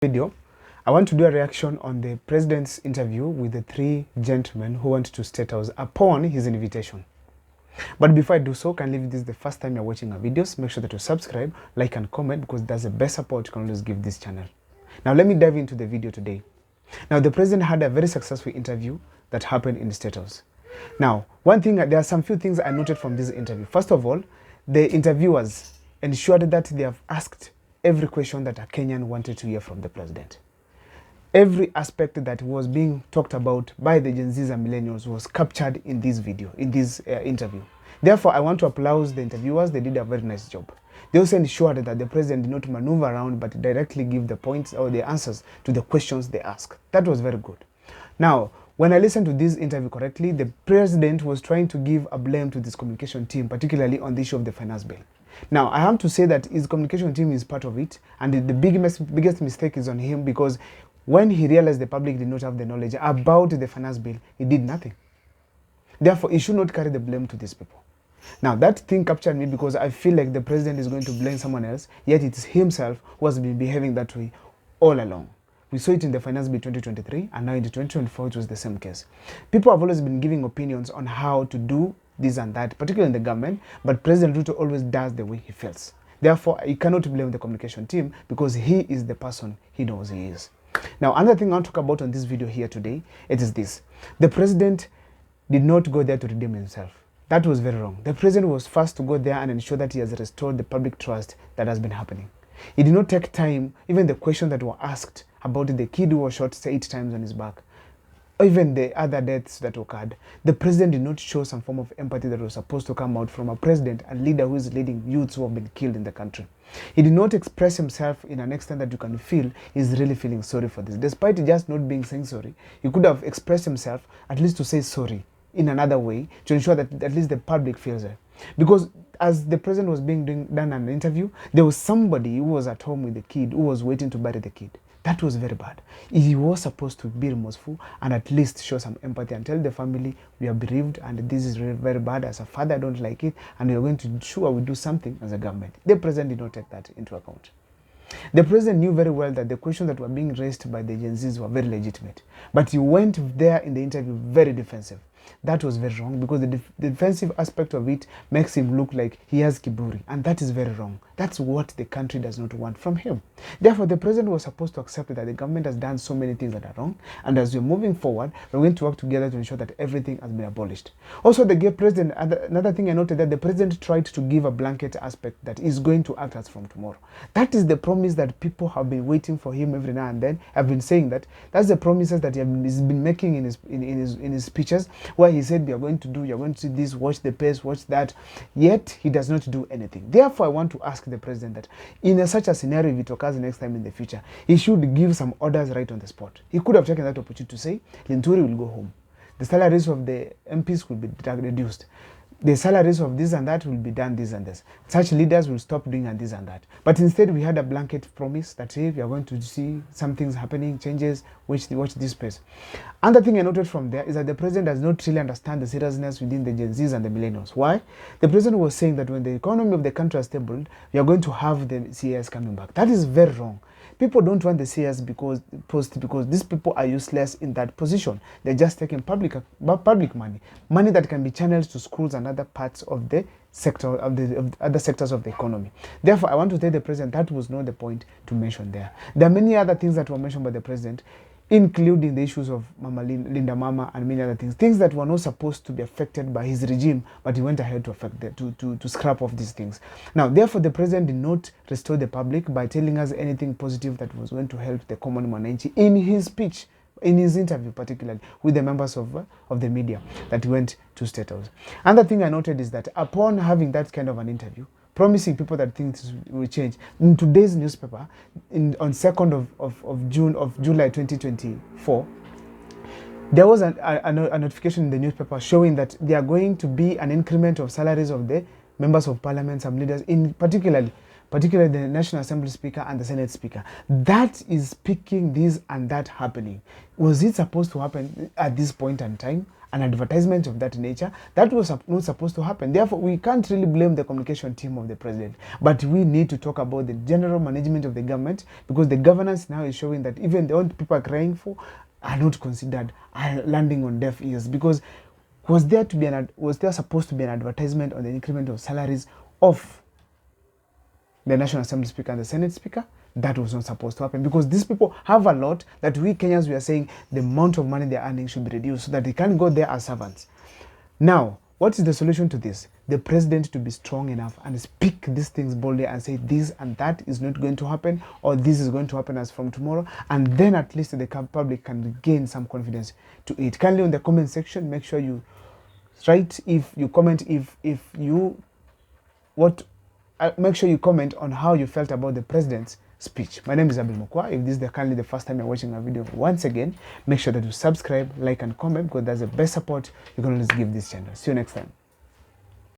Video, I want to do a reaction on the president's interview with the three gentlemen who went to State House upon his invitation. But before I do so, kindly, if this is the first time you're watching our videos, make sure that you subscribe, like and comment, because that's the best support you can always give this channel. Now let me dive into the video today. Now the president had a very successful interview that happened in the State House. Now, there are some few things I noted from this interview. First of all, the interviewers ensured that they have asked every question that a Kenyan wanted to hear from the president. Every aspect that was being talked about by the Gen Zs and millennials was captured in this video, in this interview. Therefore, I want to applaud the interviewers. They did a very nice job. They also ensured that the president did not maneuver around, but directly give the points or the answers to the questions they asked. That was very good. Now, when I listened to this interview correctly, the president was trying to give a blame to this communication team, particularly on the issue of the finance bill. Now, I have to say that his communication team is part of it, and the biggest mistake is on him, because when he realized the public did not have the knowledge about the finance bill, he did nothing. Therefore, he should not carry the blame to these people. Now, that thing captured me, because I feel like the president is going to blame someone else, yet it is himself who has been behaving that way all along. We saw it in the finance bill 2023, and now in the 2024 it was the same case. People have always been giving opinions on how to do this and that, particularly in the government, but President Ruto always does the way he feels. Therefore, you cannot blame the communication team, because he is the person he knows he is. Now, another thing I want to talk about on this video here today, it is this. The president did not go there to redeem himself. That was very wrong. The president was first to go there and ensure that he has restored the public trust that has been happening. He did not take time, even the questions that were asked about the kid who was shot 8 times on his back, even the other deaths that occurred. The president did not show some form of empathy that was supposed to come out from a president and leader who is leading youths who have been killed in the country. He did not express himself in an extent that you can feel he's really feeling sorry for this. Despite just not being saying sorry, he could have expressed himself at least to say sorry in another way, to ensure that at least the public feels it. Because as the president was done an interview, there was somebody who was at home with the kid who was waiting to bury the kid. That was very bad. He was supposed to be remorseful and at least show some empathy and tell the family, we are bereaved and this is really very bad. As a father, I don't like it, and we are going to ensure we do something as a government. The president did not take that into account. The president knew very well that the questions that were being raised by the Gen Zs were very legitimate, but he went there in the interview very defensive. That was very wrong, because the defensive aspect of it makes him look like he has kiburi, and that is very wrong. That's what the country does not want from him. Therefore, the president was supposed to accept that the government has done so many things that are wrong, and as we're moving forward, we're going to work together to ensure that everything has been abolished. Also, the president, another thing I noted, that the president tried to give a blanket aspect that is going to act as from tomorrow. That is the promise that people have been waiting for him every now and then. I've been saying that. That's the promises that he's been making in his speeches, where he said, we are going to do, you're going to see this, watch the pace, watch that, yet he does not do anything. Therefore, I want to ask the president that in such a scenario, if it occurs next time in the future, he should give some orders right on the spot. He could have taken that opportunity to say, Linturi will go home. The salaries of the MPs will be reduced. The salaries of this and that will be done this and this. Such leaders will stop doing and this and that. But instead, we had a blanket promise that if you are going to see some things happening, changes, watch this space. Another thing I noted from there is that the president does not really understand the seriousness within the Gen Zs and the millennials. Why? The president was saying that when the economy of the country is stable, we are going to have the CS coming back. That is very wrong. People don't want the CS because these people are useless in that position. They're just taking public money that can be channeled to schools and other parts of the sector of other sectors of the economy. Therefore, I want to tell the president that was not the point to mention there. There are many other things that were mentioned by the president, including the issues of Linda Mama and many other things that were not supposed to be affected by his regime, but he went ahead to affect to scrap off these things. Now, therefore, the president did not restore the public by telling us anything positive that was going to help the common Mwananchi in his speech, in his interview, particularly with the members of the media that went to State House. Another thing I noted is that upon having that kind of an interview, promising people that things will change, in today's newspaper, on 2nd of July 2024, there was a notification in the newspaper showing that there are going to be an increment of salaries of the members of parliament, some leaders, in particularly particularly the National Assembly Speaker and the Senate Speaker, that is speaking this and that happening. Was it supposed to happen at this point in time? An advertisement of that nature? That was not supposed to happen. Therefore, we can't really blame the communication team of the president. But we need to talk about the general management of the government, because the governance now is showing that even the old people are crying for are not considered, are landing on deaf ears. Because was there supposed to be an advertisement on the increment of salaries of the National Assembly Speaker and the Senate Speaker? That was not supposed to happen, because these people have a lot that we Kenyans, we are saying the amount of money they're earning should be reduced so that they can go there as servants. Now, what is the solution to this? The president to be strong enough and speak these things boldly and say this and that is not going to happen, or this is going to happen as from tomorrow, and then at least the public can gain some confidence to it. Kindly on the comment section, make sure you write, if you comment, make sure you comment on how you felt about the president's speech. My name is Abel Mokwa. If this is currently the first time you're watching a video, once again, make sure that you subscribe, like, and comment, because that's the best support you can always give this channel. See you next time.